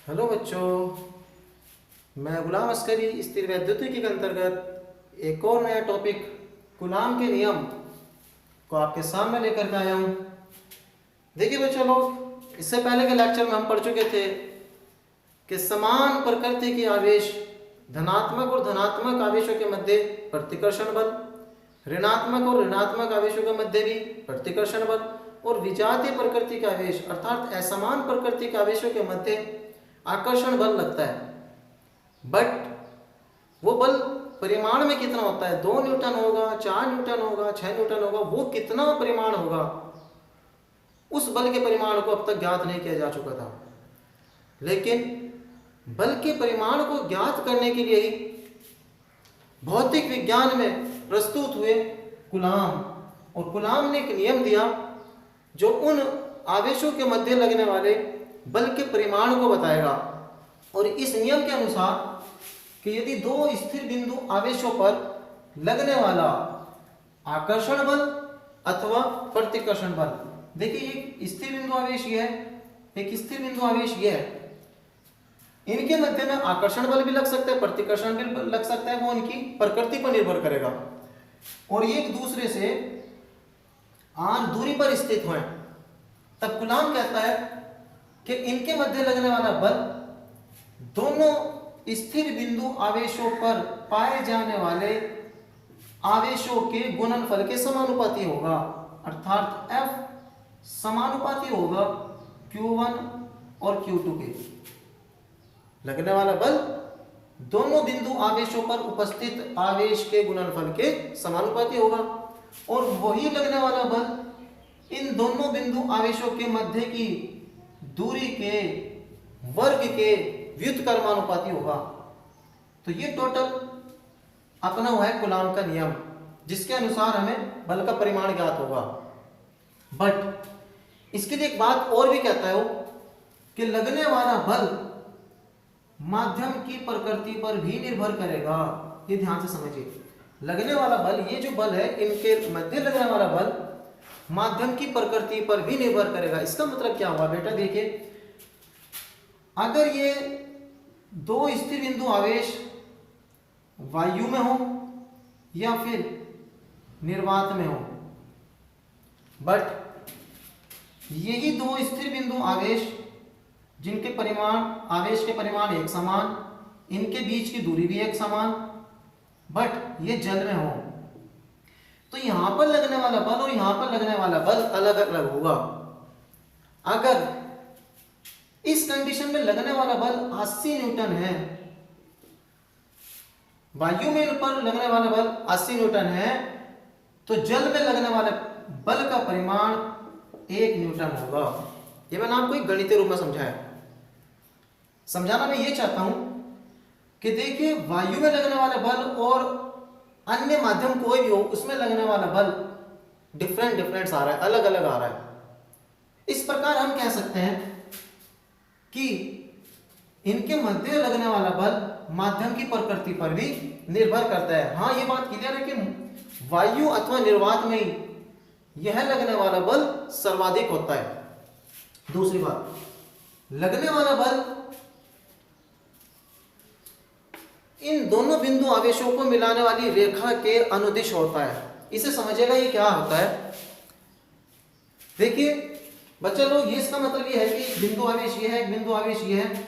Hello बच्चों, मैं गुलाम अस्करी स्थिर वैद्युतिकी के अंतर्गत एक और नया टॉपिक कूलाम के नियम को आपके सामने लेकर के आया हूँ। देखिए बच्चों लोग, इससे पहले के लेक्चर में हम पढ़ चुके थे कि समान प्रकृति के आवेश धनात्मक और धनात्मक आवेशों के मध्य प्रतिकर्षण बल, ऋणात्मक और ऋणात्मक आवेशों के मध्य भी प्रतिकर्षण बल और विजातीय प्रकृति के आवेश अर्थात असमान प्रकृति के आवेशों के मध्य आकर्षण बल लगता है। बट वो बल परिमाण में कितना होता है, 2 न्यूटन होगा, 4 न्यूटन होगा, 6 न्यूटन होगा, वो कितना परिमाण होगा, उस बल के परिमाण को अब तक ज्ञात नहीं किया जा चुका था। लेकिन बल के परिमाण को ज्ञात करने के लिए ही भौतिक विज्ञान में प्रस्तुत हुए कूलाम, और कूलाम ने एक नियम दिया जो उन आवेशों के मध्य लगने वाले बल के परिमाण को बताएगा। और इस नियम के अनुसार कि यदि 2 स्थिर बिंदु आवेशों पर लगने वाला आकर्षण बल अथवा प्रतिकर्षण बल, देखिए एक स्थिर बिंदु आवेश ये है, एक स्थिर बिंदु आवेश ये है, इनके मध्य में आकर्षण बल भी लग सकता है, प्रतिकर्षण बल लग सकता है, वो इनकी प्रकृति पर निर्भर करेगा। और ये एक दूसरे से r दूरी पर स्थित हैं, तब कूलाम कहता है कि इनके मध्य लगने वाला बल दोनों स्थिर बिंदु आवेशों पर पाए जाने वाले आवेशों के गुणनफल के समानुपाती होगा, अर्थात F समानुपाती होगा Q1 और Q2 के। लगने वाला बल दोनों बिंदु आवेशों पर उपस्थित आवेश के गुणनफल के समानुपाती होगा, और वही लगने वाला बल इन दोनों बिंदु आवेशों के मध्य की दूरी के वर्ग के व्युत्क्रमानुपाती होगा। तो ये टोटल अपना हुआ है कूलाम का नियम, जिसके अनुसार हमें बल का परिमाण ज्ञात होगा। बट इसके लिए एक बात और भी कहता है वो कि लगने वाला बल माध्यम की प्रकृति पर भी निर्भर करेगा। ये ध्यान से समझिए, लगने वाला बल, ये जो बल है, इनके मध्य लगने वाला बल माध्यम की प्रकृति पर भी निर्भर करेगा। इसका मतलब क्या हुआ बेटा, देखिए अगर ये 2 स्थिर बिंदु आवेश वायु में हो या फिर निर्वात में हो, बट यही 2 स्थिर बिंदु आवेश जिनके परिमाण, आवेश के परिमाण एक समान, इनके बीच की दूरी भी एक समान, बट ये जल में हो, तो यहां पर लगने वाला बल और यहां पर लगने वाला बल अलग अलग होगा। अगर इस कंडीशन में लगने वाला बल 80 न्यूटन है, वायु में पर लगने वाला बल 80 न्यूटन है, तो जल में लगने वाले बल का परिमाण 1 न्यूटन होगा। ये मैंने आपको एक गणितीय रूप में समझाया। समझाना मैं ये चाहता हूं कि देखिए वायु में लगने वाला बल और अन्य माध्यम कोई भी हो, उसमें लगने वाला बल डिफरेंट आ रहा है, अलग अलग आ रहा है। इस प्रकार हम कह सकते हैं कि इनके मध्य लगने वाला बल माध्यम की प्रकृति पर भी निर्भर करता है। हाँ, ये बात क्लियर है कि वायु अथवा निर्वात में ही यह लगने वाला बल सर्वाधिक होता है। दूसरी बात, लगने वाला बल इन दोनों बिंदु आवेशों को मिलाने वाली रेखा के अनुदिश होता है। इसे समझिएगा ये क्या होता है। देखिए बच्चे लोग, ये इसका मतलब ये है कि बिंदु आवेश ये है, एक बिंदु आवेश ये है,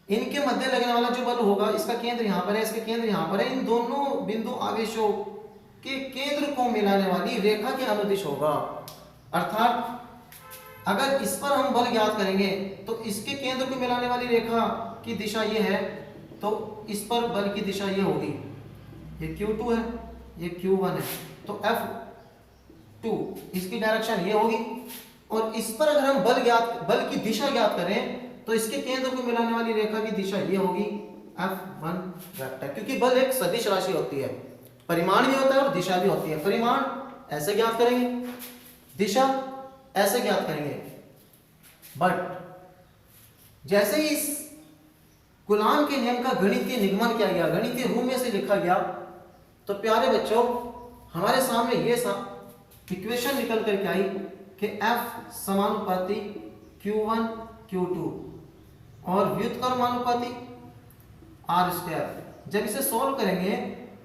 इनके मध्य लगने वाला जो बल होगा, इसका केंद्र यहाँ पर है, इसका केंद्र यहाँ पर है, इन दोनों बिंदु आवेशों के केंद्र को मिलाने वाली रेखा के अनुदिश होगा। अर्थात अगर इस पर हम बल ज्ञात करेंगे तो इसके केंद्र को मिलाने वाली रेखा की दिशा ये है, तो इस पर बल की दिशा ये होगी, ये Q2 है, ये Q1 है, तो F2 इसकी डायरेक्शन ये होगी। और इस पर अगर हम बल की दिशा ज्ञात करें तो इसके केंद्र को मिलाने वाली रेखा की दिशा ये होगी F1 वेक्टर, क्योंकि बल एक सदिश राशि होती है, परिमाण भी होता है और दिशा भी होती है। परिमाण ऐसे ज्ञात करेंगे, दिशा ऐसे ज्ञात करेंगे। बट जैसे ही इस कूलाम के नियम का गणितीय निगमन किया गया, गणितीय रूप में से लिखा गया, तो प्यारे बच्चों हमारे सामने ये इक्वेशन निकल करके आई कि F समानुपाती Q1 Q2 और व्युत्क्रमानुपाती आर स्क्वायर। जब इसे सॉल्व करेंगे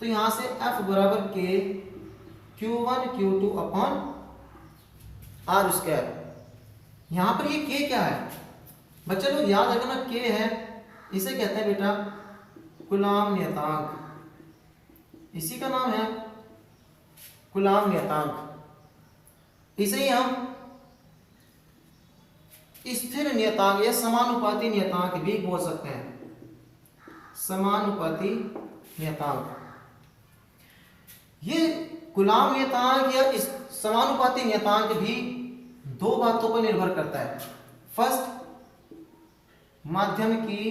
तो यहां से F बराबर के Q1 Q2 upon are square. यहां पर ये के क्या है बच्चे लोग याद रखना, के है इसे कहते हैं बेटा कूलाम नियतांक, इसी का नाम है कूलाम नियतांक। इसे ही हम स्थिर नियतांक या समानुपाती नियतांक भी बोल सकते हैं, समानुपाती नियतांक। ये कूलाम नियतांक या इस समानुपाती नियतांक भी दो बातों पर निर्भर करता है। फर्स्ट, माध्यम की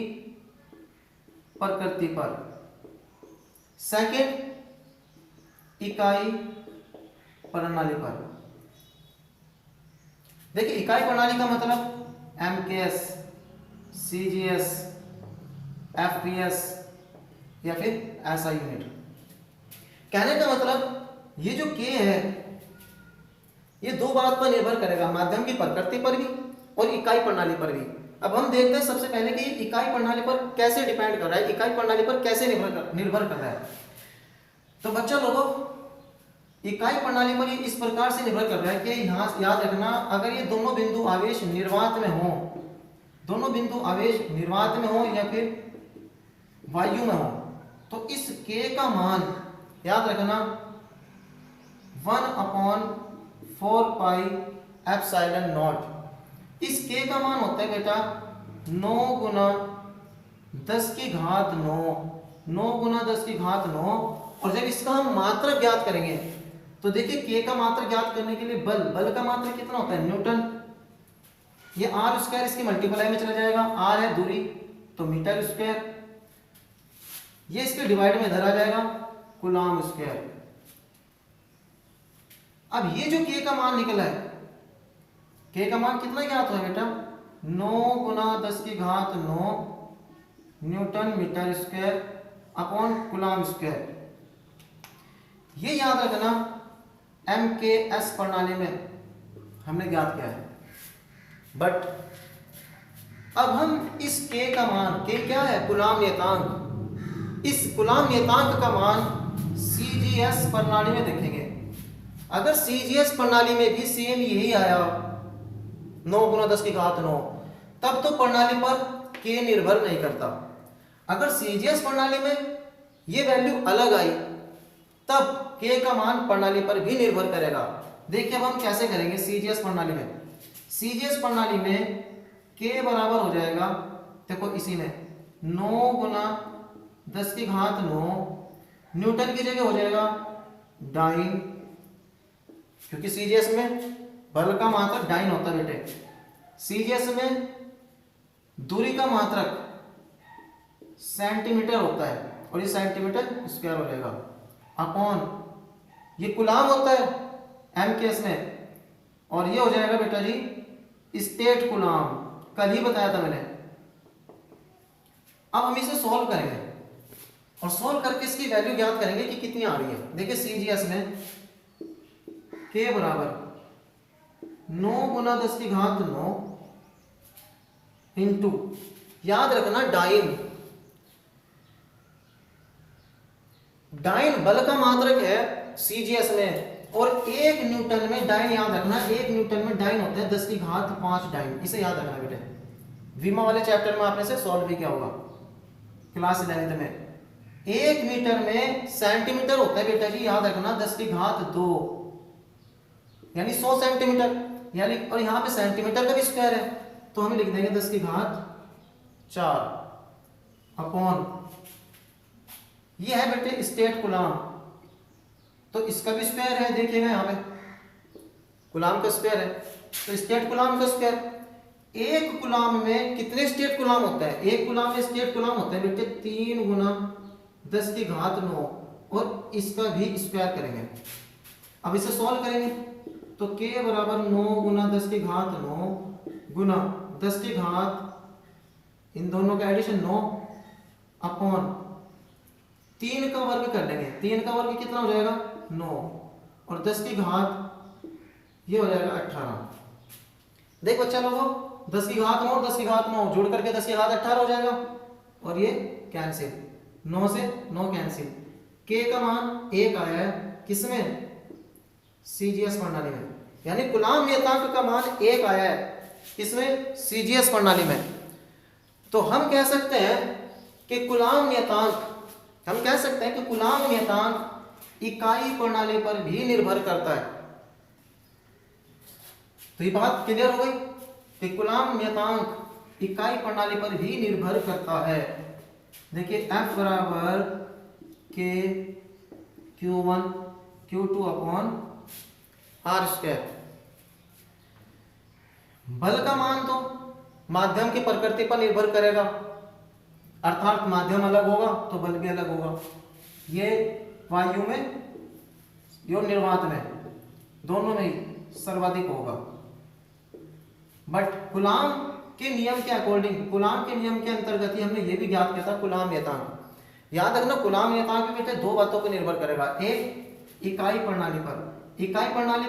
प्रकृति पर। सेकंड, इकाई प्रणाली पर। देखिए इकाई प्रणाली का मतलब एमकेएस, सीजीएस, एफपीएस या फिर एसआई यूनिट। कहने का मतलब ये जो के है ये दो बात पर निर्भर करेगा, माध्यम की प्रकृति पर भी और इकाई प्रणाली पर भी। अब हम देखते हैं सबसे पहले कि इकाई प्रणाली पर कैसे डिपेंड कर रहा है, इकाई प्रणाली पर कैसे निर्भर कर रहा है। तो बच्चों लोगों, इकाई प्रणाली पर ये इस प्रकार से निर्भर कर रहा है कि यहाँ याद रखना, अगर ये दोनों बिंदु आवेश निर्वात में हो, दोनों बिंदु आवेश निर्वात में हो या फिर वायु में हो, तो इस के का मान याद रखना 1/4 पाई एप्सिलॉन नॉट। इस के का मान होता है बेटा 9 गुना 10 की घात 9, 9 गुना 10 की घात 9। और जब इसका हम मात्रक ज्ञात करेंगे तो देखिए के का मात्रक ज्ञात करने के लिए बल का मात्रक कितना होता है, न्यूटन। ये आर स्क्वायर इसके मल्टीप्लाई में चला जाएगा, आर है दूरी तो मीटर स्क्वायर, ये इसके डिवाइड में इधर आ जाएगा कूलाम स्क्वायर। अब ये जो के का मान निकला है, के का मान कितना ज्ञात हुआ बेटा 9 गुना 10 की घात 9 newton metre square upon coulomb square. ये याद रखना एमकेएस प्रणाली में हमने ज्ञात किया है। बट अब हम इस के का मान, के क्या है कूलाम नियतांक, इस कूलाम नियतांक का मान सीजीएस प्रणाली में देखेंगे। अगर सीजीएस प्रणाली में भी सेम यही आया 9 गुना 10 की घात 9, तब तो प्रणाली पर के निर्भर नहीं करता। अगर सीजीएस प्रणाली में ये वैल्यू अलग आई तब के का मान प्रणाली पर भी निर्भर करेगा। देखिए अब हम कैसे करेंगे सीजीएस प्रणाली में। सीजीएस प्रणाली में के बराबर हो जाएगा, देखो इसी में 9 गुना 10 की घात 9 न्यूटन की जगह हो जाएगा डाइन, क्योंकि सीजीएस में बल का मात्रक डाइन होता है बेटे। सीजीएस में दूरी का मात्रक सेंटीमीटर होता है और ये सेंटीमीटर स्क्वायर हो जाएगा अपॉन ये कूलाम होता है एमकेएस में, और ये हो जाएगा बेटा जी स्टेट कूलाम, कल ही बताया था मैंने। अब हम इसे सॉल्व करेंगे और सॉल्व करके इसकी वैल्यू ज्ञात करेंगे कि कितनी आ रही है। देखिए सीजीएस में के बराबर 9 गुना 10 की घात 9 इंटू, याद रखना डाइन, डाइन बल का मात्रक है सीजीएस में, और 1 न्यूटन में डाइन, याद रखना 1 न्यूटन में डाइन होता है 10 की घात 5 डाइन। इसे याद रखना बेटे, विमा वाले चैप्टर में आपने से सॉल्व भी किया होगा क्लास 11th में। 1 मीटर में सेंटीमीटर होता है बेटा जी, याद रखना 10 की घात 2 यानी 100 सेंटीमीटर, यानी और यहाँ पे सेंटीमीटर का भी स्क्वायर है तो हम लिख देंगे 10 की घात 4 अपॉन ये है बेटे स्टेट कूलाम, तो इसका भी स्क्वायर है, देखिएगा यहाँ पे कूलाम का स्क्वायर है तो स्टेट कूलाम का स्क्वायर। एक कूलाम में कितने स्टेट कूलाम होता है, एक कूलाम में स्टेट कूलाम होता है बेटे 3 गुना 10 की घात 9, और इसका भी स्क्वायर करेंगे। अब इसे सॉल्व करेंगे तो के बराबर 9 गुना 10 की घात 9 गुना 10 की घात, इन दोनों का एडिशन 9 अपॉन 3 का वर्ग कर लेंगे, 3 का वर्ग कितना हो जाएगा 9 और 10 की घात ये हो जाएगा 18। देख बच्चा लोगों 10 की घात 9 10 की घात 9 जोड़ करके 10 की घात 18 हो जाएगा और ये कैंसिल, 9 से 9 कैंसिल। के का मान 1 आया है किसमें? सीजीएस प्रणाली में, यानी कूलाम नियतांक का मान 1 आया है किसमें? सीजीएस प्रणाली में। तो हम कह सकते हैं कि कूलाम नियतांक, हम कह सकते हैं कि कूलाम नियतांक इकाई प्रणाली पर भी निर्भर करता है। तो ये बात क्लियर हो गई कि कूलाम नियतांक इकाई प्रणाली पर भी निर्भर करता है। देखिए F बराबर के Q1 Q2 upon are square. बल का मान तो माध्यम की प्रकृति पर निर्भर करेगा, अर्थात माध्यम अलग होगा तो बल भी अलग होगा। ये वायु में और निर्वात में दोनों में ही सर्वाधिक होगा। बट कूलाम के नियम के अकॉर्डिंग, कूलाम के नियम के अंतर्गत ही हमने ये भी ज्ञात किया था कूलाम नियतांक। याद रखना कूलाम नियतांक बेटे दो बातों पर निर्भर करेगा, एक इकाई प्रणाली पर, इकाई प्रणाली